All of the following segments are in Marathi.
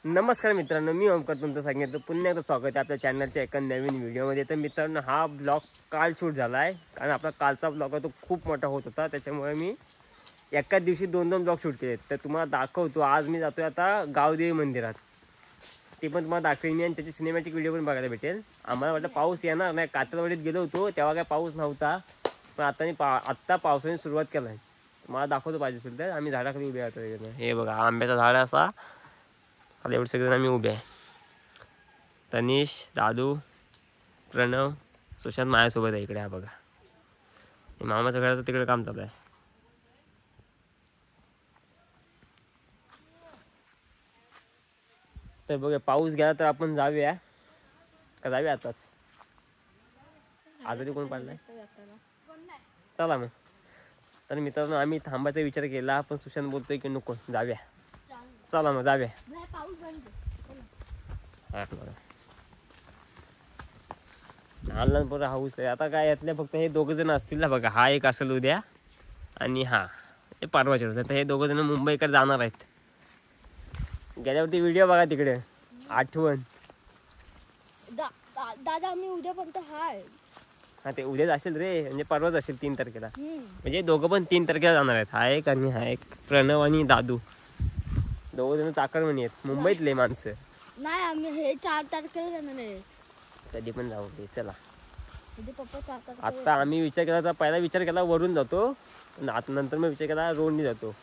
नमस्कार मित्रांनो, मी ओमकार तुमचं सांगितलं पुन्हा एकदा स्वागत आहे आपल्या चॅनलच्या एका नवीन व्हिडिओमध्ये. तर मित्रांनो, हा ब्लॉग काल शूट झाला आहे, कारण आपला कालचा ब्लॉग आहे तो खूप मोठा होत होता. त्याच्यामुळे मी एकाच दिवशी 2 ब्लॉग शूट केले. तर तुम्हाला दाखवतो, आज मी जातो आहे आता गावदेवी मंदिरात. ते पण तुम्हाला दाखवेन मी आणि त्याची सिनेमॅटिक व्हिडिओ पण बघायला भेटेल. आम्हाला वाटलं पाऊस येणार नाही, कातरवाडीत गेलो होतो तेव्हा काय पाऊस नव्हता, पण आत्ता पावसाने सुरुवात केला आहे. मला दाखवतो पाहिजे असेल तर. आम्ही झाडाखाली उभे राहतो. हे बघा, आंब्याचा झाड असा. आता एवढे सगळेजण आम्ही उभे आहे. तनिष, दादू, प्रणव, सुशांत माझ्यासोबत आहे इकडे. हा बघा, हे मामाच्या घराचं तिकडे काम चालू आहे. तर बघा, पाऊस गेला तर आपण जाऊया का जाऊया आताच? आजारी कोण पडलाय? चला मग. तर मित्रांनो, आम्ही थांबायचा विचार केला, पण सुशांत बोलतोय की नको, जाऊया. चला मग जाऊया. लहान लहान पोरं हाऊस आहे. आता काय यातले फक्त हे 2 जण असतील ना बघा. हा एक असेल उद्या आणि हा हे परवाच्या रोज. तर हे 2 जण मुंबईकडे जाणार आहेत. गेल्यावरती व्हिडिओ बघा तिकडे, आठवण. दादा आम्ही उद्यापर्यंत हाय. हा ते उद्याच असेल रे, म्हणजे परवाच असेल 3 तारखेला. म्हणजे 2 पण 3 तारखेला जाणार आहेत. हा एक आणि हा एक, प्रणव आणि दादू. 2 जण चाकरमणी आहेत, मुंबईतले माणसं. नाही, आम्ही हे 4 तारखेला जाणार आहे. कधी पण जाऊ दे, चला. पप्पा 4 तारखेला. आता आम्ही विचार केला, तर पहिला विचार केला वरून जातो, नंतर मग विचार केला रोडनी जातो.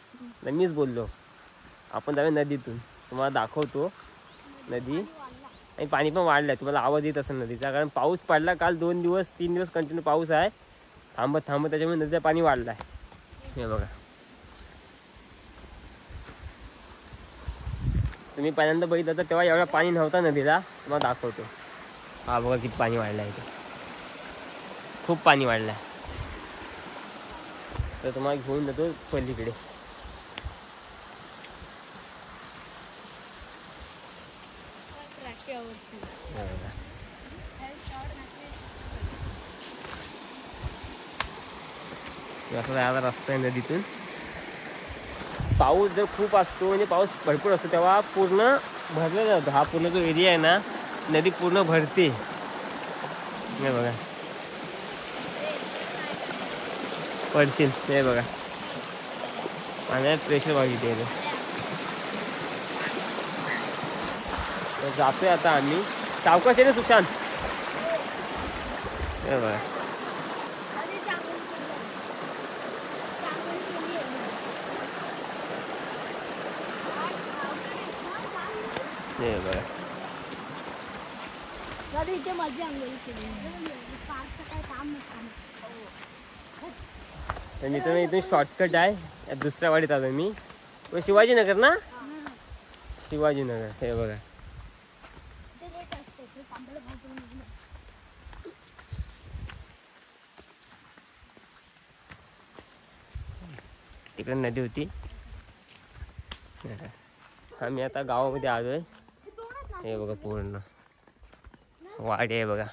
मीच बोललो आपण जाऊया नदीतून. तुम्हाला दाखवतो नदी, आणि पाणी पण वाढलं आहे. तुम्हाला आवाज येत असेल नदीचा, कारण पाऊस पडला काल 3 दिवस कंटिन्यू पाऊस आहे, थांबत त्याच्यामुळे नदीचं पाणी वाढलं आहे. हे बघा, तुम्ही पहिल्यांदा बघितलं तर तेव्हा एवढा पाणी नव्हता नदीला. तुम्हाला दाखवतो. हा बघा किती पाणी वाढलं आहे, खूप पाणी वाढलं आहे. तर तुम्हाला घेऊन जातो पलीकडे. असा जायला रस्ता आहे नदीतून. पाऊस जर खूप असतो, म्हणजे पाऊस भरपूर असतो, तेव्हा पूर्ण भरलेला जातो. हा पूर्ण जो एरिया आहे ना, नदी पूर्ण भरते. हे बघा, पडशील. हे बघा, पाण्यात प्रेशर वाढली. जातोय आता आम्ही. सावकाश आहे ना सुशांत? हे बघा, हे बघा. इथे माझी अंघोळ केली. काय काम तर मित्रांनो, इथून शॉर्टकट आहे. दुसऱ्या वाडीत आलो मी. शिवाजीनगर ना, शिवाजीनगर. हे बघा, तिकडे नदी होती. आम्ही आता गावामध्ये आलोय. हे बघा, पूर्ण वाडी आहे बघा.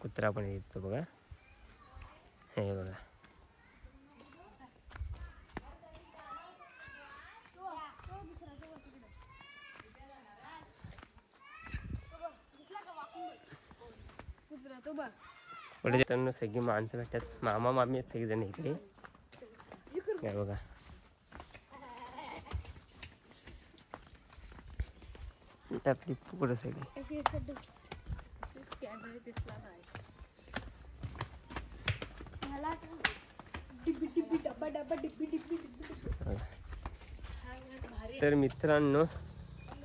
कुत्रा पण येतो बघा. हे बघा, पुढे जाताना सगळी माणसं भेटतात. मामा मामी आहेत सगळेजण इकडे. हे बघा, आपली पुढे सगळी. तर मित्रांनो,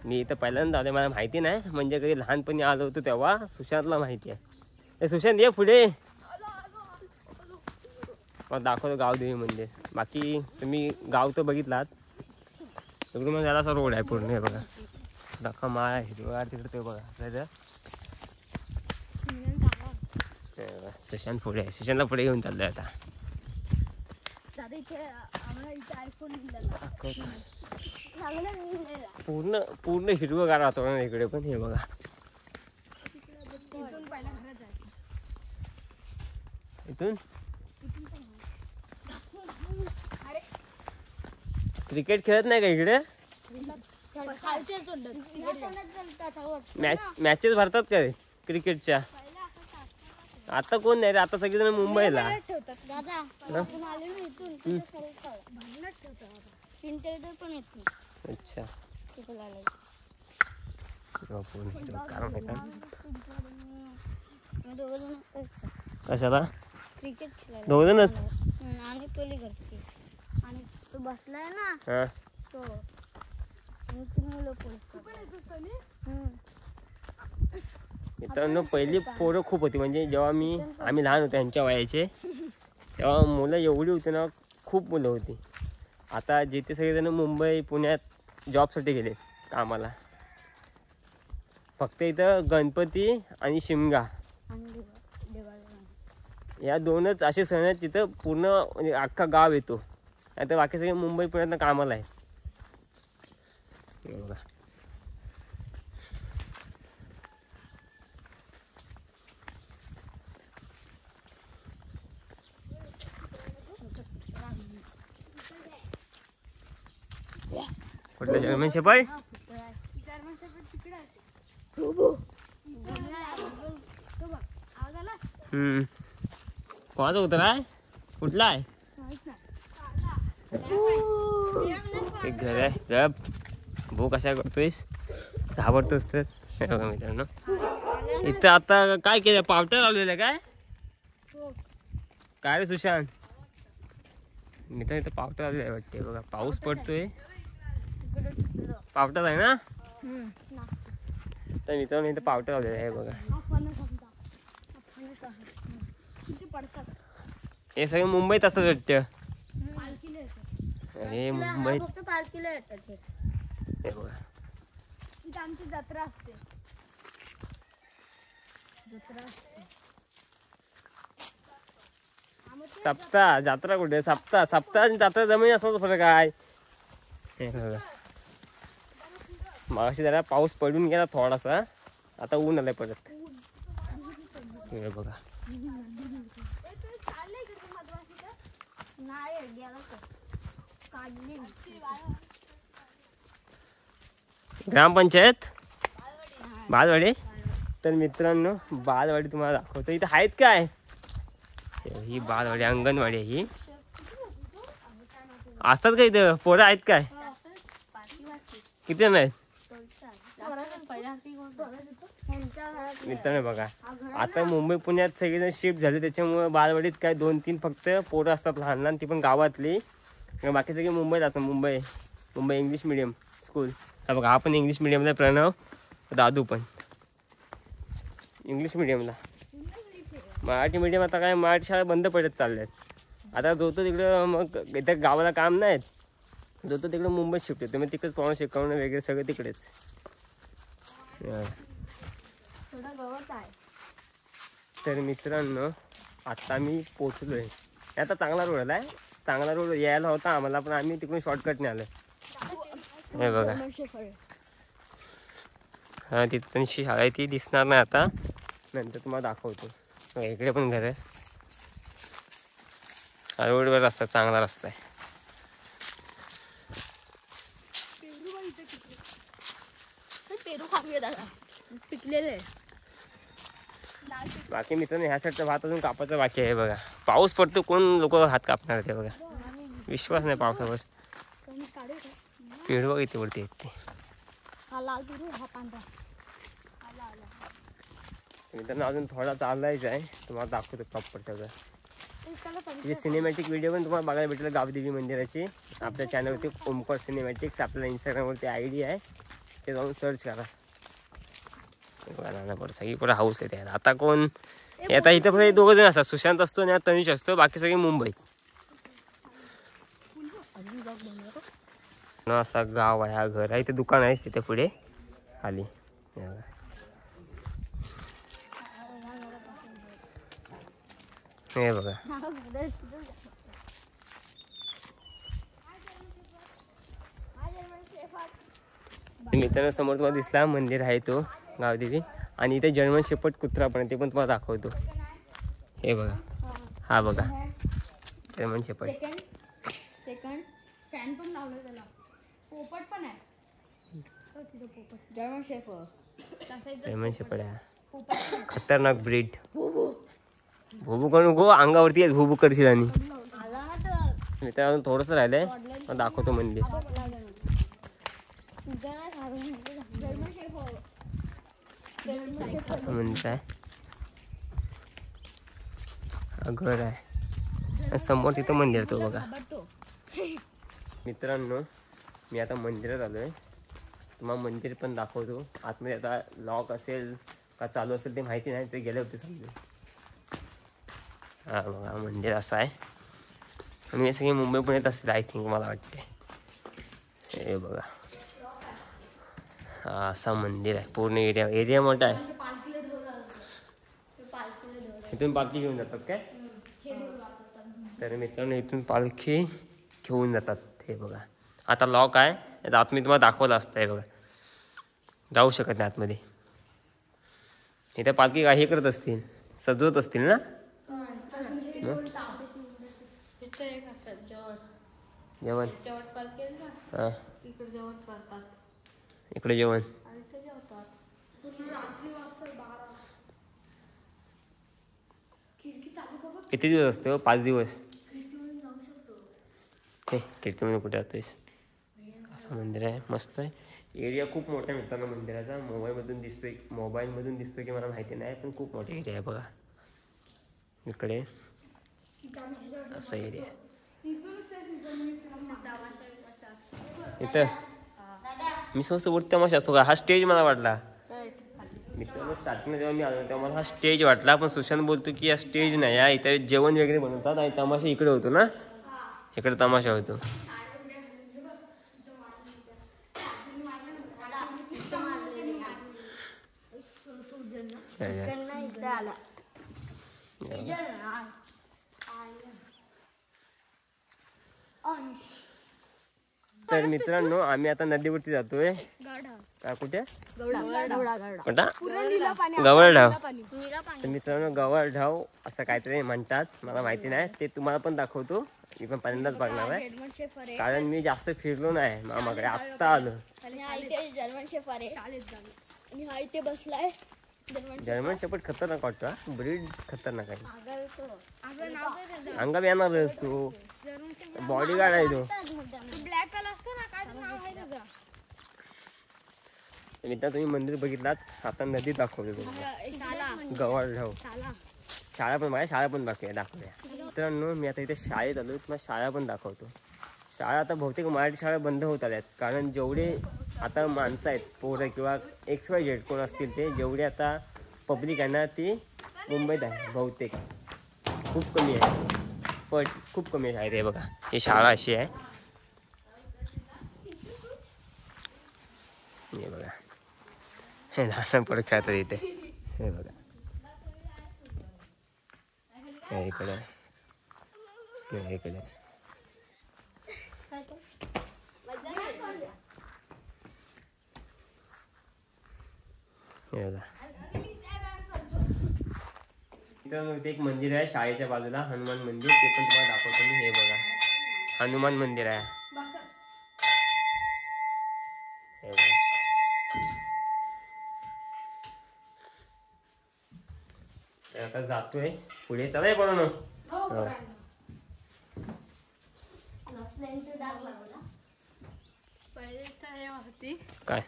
मी इथं पहिल्यांदा आलोय. मला माहिती नाही, म्हणजे कधी लहानपणी आलो होतो तेव्हा. सुशांतला माहिती आहे. सुशांत ये पुढे, दाखवतो गावदेवी मंदिर. बाकी तुम्ही गाव तर बघितलात. तिकडून मग याला असा रोड आहे पूर्ण. हे बघा, दाखवा माळ हिरवागार तिकडे. ते बघा, सुशांत पुढे आहे. सुशांतला पुढे घेऊन चाललोय आता. पूर्ण हिरवगार वातावरण इकडे पण. हे बघा, इथून क्रिकेट खेळत नाही का इकडे? मॅचेस भरतात का रे क्रिकेटच्या? आता कोण नाही रे, आता सगळेजण मुंबईला. अच्छा कशाला? क्रिकेट खेळायला. दोघ जणच? आणि पहिले घरचे आणि तो बसलाय ना हा तो मुलं मित्रांनो, पहिली पोरं खूप होती. म्हणजे जेव्हा आम्ही लहान होतो यांच्या वयाचे, तेव्हा मुलं एवढी होती ना, खूप मुलं होती. आता जिथे सगळेजण मुंबई पुण्यात जॉबसाठी गेले कामाला. फक्त इथं गणपती आणि शिमगा या दोनच असे सण आहेत तिथं पूर्ण म्हणजे अख्खा गाव येतो. आता बाकी सगळे मुंबई पुण्यात कामाला आहे. बघा कुठलं जर्मन शेपर्ड? कोणाचा उतर आहे? कुठला आहे? ते घर आहे. गप भू कशा करतोयस? घाबरतोस तर. बघा मित्रांनो, इथं आता काय केलं? पावटा लावलेलं काय? काय रे सुशांत? मित्रांनो, इथं पावटा लावलेला वाटते. बघा पाऊस पडतोय. पावटाच आहे ना? तर मित्रांनो, इथं पावटा लावलेला आहे बघा. हे सगळे मुंबईत असतात वाटतं. अरे मुंबईत हे बघा आमची जत्रा असते. सप्ताह जत्रा कुठे? सप्ताह आणि जत्रा जमीन असतो फरक काय? हे बघा मागाशी जरा पाऊस पडून गेला थोडासा, आता ऊन आलाय परत. हे बघा ग्रामपंचायत बालवाडी. तर मित्रांनो, बालवाडी तुम्हाला दाखवतो. इथं आहेत काय? ही बालवाडी अंगणवाडी आहे. ही असतात का इथं? पोरं आहेत काय? किती जण आहेत? मित्रांनो बघा, आता मुंबई पुण्यात सगळेजण शिफ्ट झाले, त्याच्यामुळे बालवाडीत काय 2-3 फक्त पोरं असतात लहान लहान, ती पण गावातली. बाकी सगळे मुंबईत असतात. Mumbai English medium school. हा बघा, हा पण इंग्लिश मिडियमला. प्रणव दादू पण इंग्लिश मिडियमला. मराठी मिडियम आता काय मराठी शाळा बंद पडत चालल्यात. आता जो तो तिकडं, मग इथं गावाला काम नाहीत, जो तो तिकडं मुंबईत शिफ्ट होतो. मग तिकडेच पाहणं शिकवणं वगैरे सगळं तिकडेच. तर मित्रांनो, आता मी पोचलोय. आता चांगला रोड आलाय. चांगला रोड यायला होता आम्हाला, पण आम्ही तिकडून शॉर्टकटने आलोय. हे बघा, हा तिथं त्यांची शाळा आहे, ती दिसणार नाही आता, नंतर तुम्हाला दाखवतो. इकडे पण घर आहे. हा रोडवर रस्ता, चांगला रस्ता आहे. पेरू खाऊया दादा, पिकलेले. बाकी मित्रांनो, ह्या साईडचा भात अजून कापायचा बाकी आहे. बघा पाऊस पडतो, कोण लोक हात कापणार ते? बघा विश्वास नाही पावसावर. पेरू बघा इथे वरती आहेत ते. मित्रांनो, अजून थोडा चालायचा आहे, तुम्हाला दाखवतो प्रॉपर सगळं. म्हणजे सिनेमॅटिक व्हिडिओ पण तुम्हाला बघायला भेटेल गावदेवी मंदिराची. आपल्या चॅनलवरती ओमकार सिनेमॅटिक्स, आपल्याला इंस्टाग्रामवरती ID आहे, ते जाऊन सर्च करा. सगळी पुढे हाऊस आहे त्याला. आता कोण आता इथं फक्त 2 जण असतात, सुशांत असतो आणि तनिष असतो, बाकी सगळे मुंबईत. असा गाव आहे, हा घर आहे. इथे दुकान आहे तिथे पुढे खाली. हे बघा, मित्रांनो समोर तुम्हाला दिसला मंदिर आहे तो गावदेवी. आणि इथे जर्मन शेपर्ड कुत्रा पण आहे, ते पण तुम्हाला दाखवतो. हे बघा, हा बघा जर्मन शेपर्ड. स्टँड पण लावलं त्याला. पोपट पण आहे. हो, तिथं पोपट. German shepherd. त्या साईडला जर्मन शेपर्ड आहे. पोपट. खतरनाक ब्रीड. भुबू करू नको, अंगावरती आहे भुबू करशील. आणि आला ना तर. मित्रांनो थोडंसं राहिलंय, मग दाखवतो मंदिर. German shepherd. असं मंदिर आहे. हा घर आहे. आणि समोर तिथं मंदिर आहे, तो बघा. मित्रांनो मी आता मंदिरात आलोय. तुम्हाला मंदिर पण दाखवतो. आतमध्ये आता लॉक असेल का चालू असेल ते माहिती नाही, ते गेले होते समजून. हा बघा मंदिर असं आहे. आणि हे सगळे मुंबई पुण्यात असतील आय थिंक, मला वाटते. हे बघा हा असा मंदिर आहे. पूर्ण एरिया मोठा आहे. इथून पालखी घेऊन जातात काय? तर मित्रांनो इथून पालखी घेऊन जातात. हे बघा आता लॉक आहे. आता आतमध्ये तुम्हाला दाखवलं असतं. हे बघा जाऊ शकत नाही आतमध्ये. इथे पालखी हे करत असतील, सजवत असतील ना. जेवण हां इकडे जेवण. किती दिवस असते हो? 5 दिवस. हे खिडकीमध्ये कुठे जातोयस? असं मंदिर आहे, मस्त आहे. एरिया खूप मोठा आहे मित्रांनो मंदिराचा. मोबाईलमधून दिसतोय की मला माहिती नाही, पण खूप मोठा एरिया आहे बघा. इकडे असा एरिया आहे. इथं मी समजतो वरती तमाशा असतो का? हा स्टेज मला वाटला. मित्रांनो स्टार्टिंगला जेव्हा मी आलो तेव्हा मला हा स्टेज वाटला, पण सुशांत बोलतो की या स्टेज नाही, या इथे जेवण वगैरे बनवतात आणि तमाशा इकडे होतो ना. इकडे तमाशा होतो. तर मित्रांनो आम्ही आता नदीवरती जातोय. कुठे? गवळढाव. तर मित्रांनो गवळढाव असं काहीतरी म्हणतात, मला माहिती नाही. ते तुम्हाला पण दाखवतो. मी पण पहिल्यांदाच बघणार आहे, कारण मी जास्त फिरलो नाही मामाकडे. आत्ता आलो. जर्मन शेफर्ड आणि हा इथे बसलाय. जर्मन शेपर्ड खतरनाक वाटतो. ब्रीड खतरनाक आहे. अंगात येणार तो. बॉडीगार्ड आहे तो. ब्लॅक कलर असतो ना, काय नाव आहे त्याचं? मित्रा तुम्ही मंदिर बघितलात, आता नदी दाखवतो गवळढाव. शाळा पण माझ्या शाळा पण दाखवूया. मित्रांनो मी आता इथे शाळेत आलो, तुम्हाला शाळा पण दाखवतो. शाळा आता बहुतेक मराठी शाळा बंद होत आल्यात, कारण जेवढे आता माणसं आहेत, पोरं किंवा XYZ कोण असतील ते, जेवढे आता पब्लिक आहे ना ती मुंबईत आहे बहुतेक. खूप कमी आहे, पण खूप कमी आहे. ते बघा ही शाळा अशी आहे. हे बघा हे लहान पोरं खेळतात इथे. हे बघा इकडे इकडे मित्रांनो इथे एक मंदिर आहे शाळेच्या बाजूला, हनुमान मंदिर. ते पण तुम्हाला दाखवतो मी. हे बघा हनुमान मंदिर आहे. हे बघा आता जातोय पुढे. चला बनवणं काय.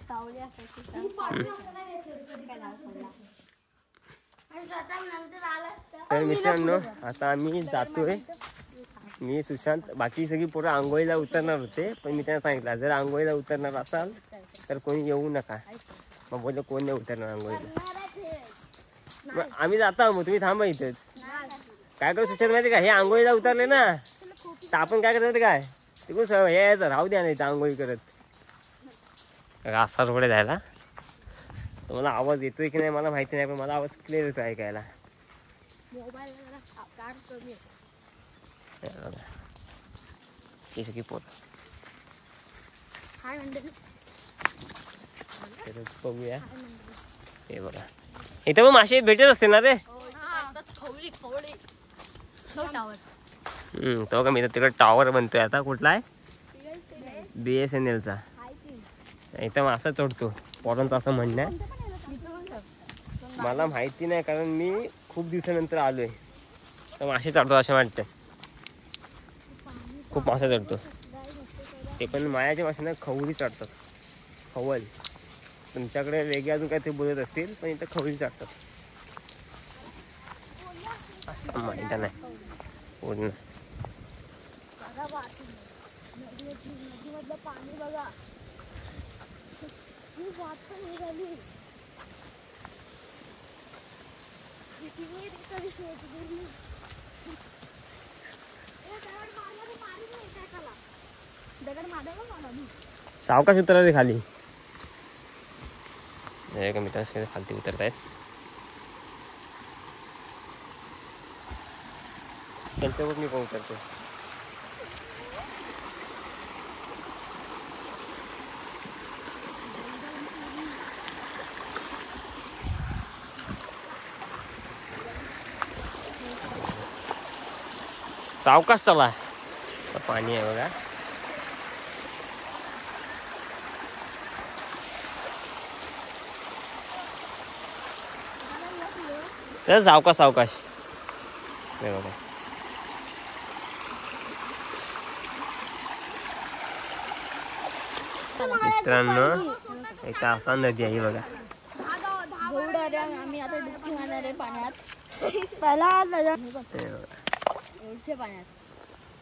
तर मित्रांनो आता आम्ही जातोय. मी सुशांत बाकी सगळी पोरं आंघोळीला उतरणार होते, पण मी त्यांना सांगितलं जर आंघोळीला उतरणार असाल तर कोणी येऊ नका. मग बोललो कोण नाही उतरणार आंघोळीला. मग आम्ही जातो. मग तुम्ही थांबा इथेच. काय करू सुशांत माहिती का, हे आंघोळीला उतरले ना तर आपण काय करत काय तिकडून हे यायचं राहू द्या नाही तर आंघोळी करत. असा रोडे जायला. तुम्हाला आवाज येतोय की नाही मला माहिती नाही, पण मला आवाज क्लिअर येतो ऐकायला. सगळी पोरं बघूया. हे बघा इथं पण मासे भेटत असतील ना रे. तो का मी तिकडे टॉवर बनतोय आता. कुठला आहे BSNLचा इथं मासा चढतो पोरांचं असं म्हणणं आहे. मला माहिती नाही कारण मी खूप दिवसानंतर आलोय तर मासे चढतो असं वाटतं. खूप मासा चढतो ते पण मायाच्या माशांना खवळी चढतात. खवल तुमच्याकडे वेगळे अजून काहीतरी बोलत असतील पण इथं खवळी चढतात असं माहिती नाही पूर्ण. नदीमधलं पाणी बघा सावकाश उतरले खाली. एका मित्रांसोबत खालती उतरत आहेत. त्यांच्यावर मी पण उतरतो. सावकाश चला पाणी आहे बघा. चल सावकाश सावकाश. बघा मित्रांनो एक असा नदी आहे बघा. आम्ही आता डुबकी मारणार आहे पाण्यात. पहिला पाण्यात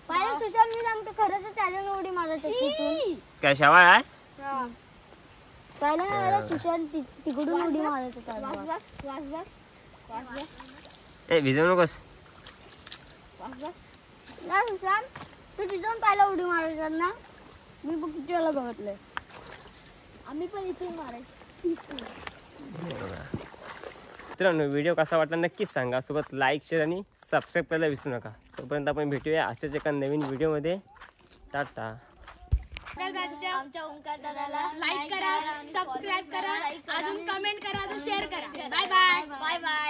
पहिला सुशांत मी सांगतो खरंच त्याला उडी मारायची. काय शेवाळ आहे पहिला सुशांत तिकडून उडी मारायचं त्याला. ए भिजवू नकोस ना सुशांत तू तिथून पहिला उडी मारायचा ना. मी बघ त्याला बघितलंय. आम्ही पण इथून मारायचं. मित्रांनो व्हिडिओ कसा वाटला नक्कीच सांगा. सोबत लाईक शेअर आणि सबस्क्राईब करायला विसरू नका. तोपर्यंत आपण भेटूया आजच्याच एका नवीन व्हिडिओमध्ये. टाटा. आमच्या ओंकार दादाला लाईक करा, सबस्क्राईब करा, अजून कमेंट करा, अजून शेअर करा. Bye bye. Bye bye.